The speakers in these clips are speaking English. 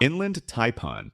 Inland taipan.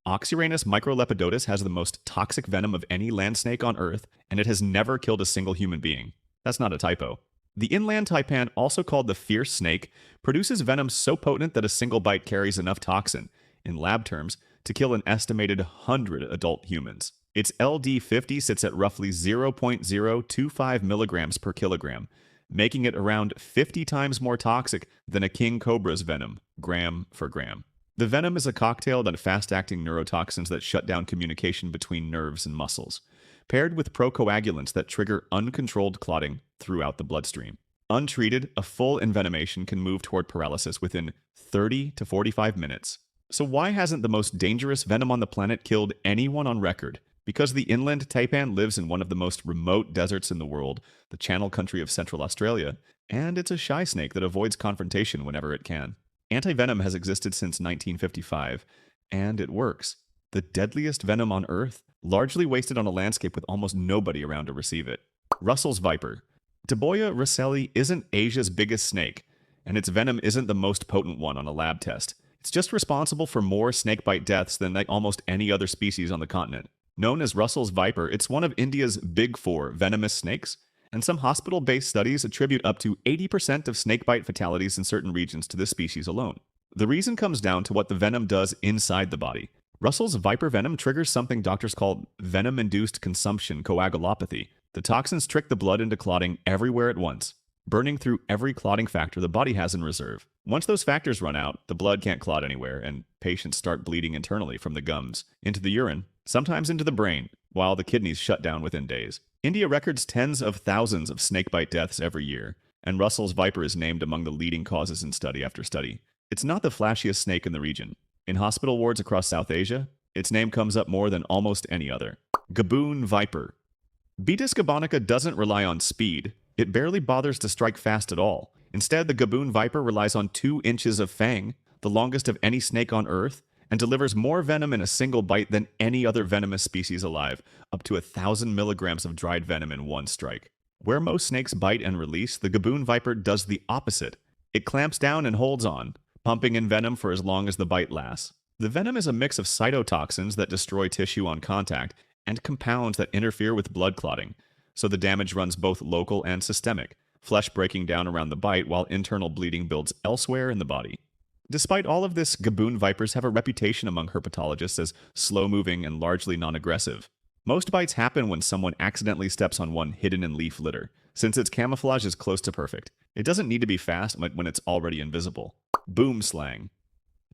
Oxyranus microlepidotus has the most toxic venom of any land snake on Earth, and it has never killed a single human being. That's not a typo. The inland taipan, also called the fierce snake, produces venom so potent that a single bite carries enough toxin, in lab terms, to kill an estimated 100 adult humans. Its LD50 sits at roughly 0.025 milligrams per kilogram, making it around 50 times more toxic than a king cobra's venom, gram for gram. The venom is a cocktail of fast-acting neurotoxins that shut down communication between nerves and muscles, paired with procoagulants that trigger uncontrolled clotting throughout the bloodstream. Untreated, a full envenomation can move toward paralysis within 30 to 45 minutes. So why hasn't the most dangerous venom on the planet killed anyone on record? Because the inland taipan lives in one of the most remote deserts in the world, the Channel Country of Central Australia, and it's a shy snake that avoids confrontation whenever it can. Anti-venom has existed since 1955, and it works. The deadliest venom on Earth, largely wasted on a landscape with almost nobody around to receive it. Russell's viper. Taboya russelli isn't Asia's biggest snake, and its venom isn't the most potent one on a lab test. It's just responsible for more snakebite deaths than almost any other species on the continent. Known as Russell's viper, it's one of India's big four venomous snakes, and some hospital-based studies attribute up to 80% of snakebite fatalities in certain regions to this species alone. The reason comes down to what the venom does inside the body. Russell's viper venom triggers something doctors call venom-induced consumption coagulopathy. The toxins trick the blood into clotting everywhere at once, burning through every clotting factor the body has in reserve. Once those factors run out, the blood can't clot anywhere, and patients start bleeding internally from the gums, into the urine, sometimes into the brain, while the kidneys shut down within days. India records tens of thousands of snakebite deaths every year, and Russell's viper is named among the leading causes in study after study. It's not the flashiest snake in the region. In hospital wards across South Asia, its name comes up more than almost any other. Gaboon viper. Betis gabonica doesn't rely on speed. It barely bothers to strike fast at all. Instead, the Gaboon viper relies on 2 inches of fang, the longest of any snake on Earth, and delivers more venom in a single bite than any other venomous species alive, up to 1,000 milligrams of dried venom in one strike. Where most snakes bite and release, the Gaboon viper does the opposite. It clamps down and holds on, pumping in venom for as long as the bite lasts. The venom is a mix of cytotoxins that destroy tissue on contact and compounds that interfere with blood clotting, so the damage runs both local and systemic, flesh breaking down around the bite while internal bleeding builds elsewhere in the body. Despite all of this, Gaboon vipers have a reputation among herpetologists as slow-moving and largely non-aggressive. Most bites happen when someone accidentally steps on one hidden in leaf litter, since its camouflage is close to perfect. It doesn't need to be fast when it's already invisible. Boomslang.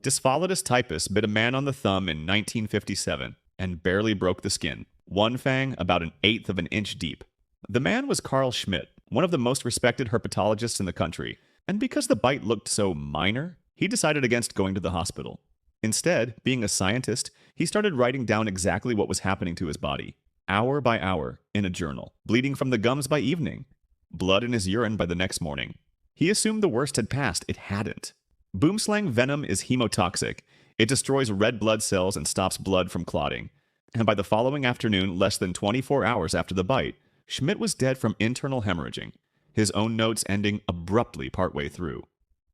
Dyspholetus typus bit a man on the thumb in 1957 and barely broke the skin. One fang about 1/8 of an inch deep. The man was Karl Schmidt, one of the most respected herpetologists in the country, and because the bite looked so minor, he decided against going to the hospital. Instead, being a scientist, he started writing down exactly what was happening to his body, hour by hour, in a journal, bleeding from the gums by evening, blood in his urine by the next morning. He assumed the worst had passed. It hadn't. Boomslang venom is hemotoxic. It destroys red blood cells and stops blood from clotting. And by the following afternoon, less than 24 hours after the bite, Schmidt was dead from internal hemorrhaging, his own notes ending abruptly partway through.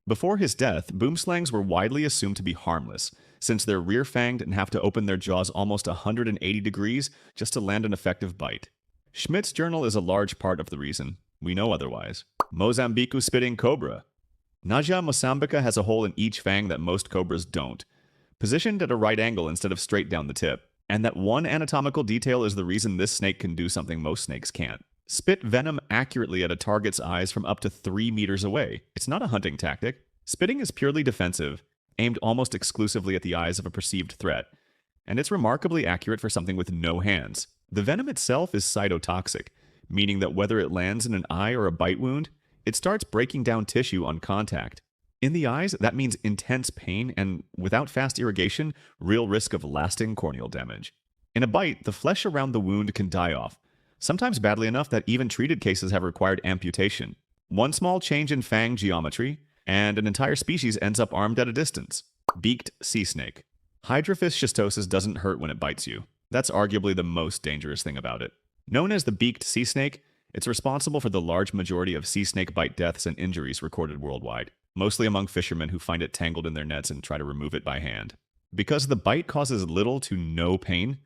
Before his death, boomslangs were widely assumed to be harmless, since they're rear-fanged and have to open their jaws almost 180 degrees just to land an effective bite. Schmidt's journal is a large part of the reason. We know otherwise. Mozambique-spitting cobra. Naja mosambica has a hole in each fang that most cobras don't, positioned at a right angle instead of straight down the tip. And that one anatomical detail is the reason this snake can do something most snakes can't. Spit venom accurately at a target's eyes from up to 3 meters away. It's not a hunting tactic. Spitting is purely defensive, aimed almost exclusively at the eyes of a perceived threat. And it's remarkably accurate for something with no hands. The venom itself is cytotoxic, meaning that whether it lands in an eye or a bite wound, it starts breaking down tissue on contact. In the eyes, that means intense pain and, without fast irrigation, real risk of lasting corneal damage. In a bite, the flesh around the wound can die off, sometimes badly enough that even treated cases have required amputation. One small change in fang geometry, and an entire species ends up armed at a distance. Beaked sea snake. Hydrophis schistosus doesn't hurt when it bites you. That's arguably the most dangerous thing about it. Known as the beaked sea snake, it's responsible for the large majority of sea snake bite deaths and injuries recorded worldwide, mostly among fishermen who find it tangled in their nets and try to remove it by hand. Because the bite causes little to no pain,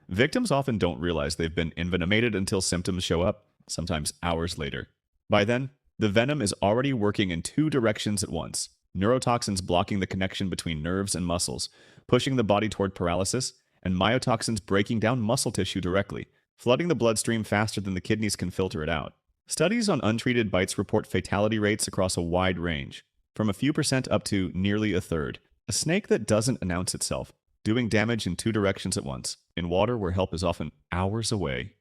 victims often don't realize they've been envenomated until symptoms show up, sometimes hours later. By then, the venom is already working in two directions at once: neurotoxins blocking the connection between nerves and muscles, pushing the body toward paralysis, and myotoxins breaking down muscle tissue directly, flooding the bloodstream faster than the kidneys can filter it out. Studies on untreated bites report fatality rates across a wide range, from a few percent up to nearly a third. A snake that doesn't announce itself, doing damage in two directions at once, in water where help is often hours away.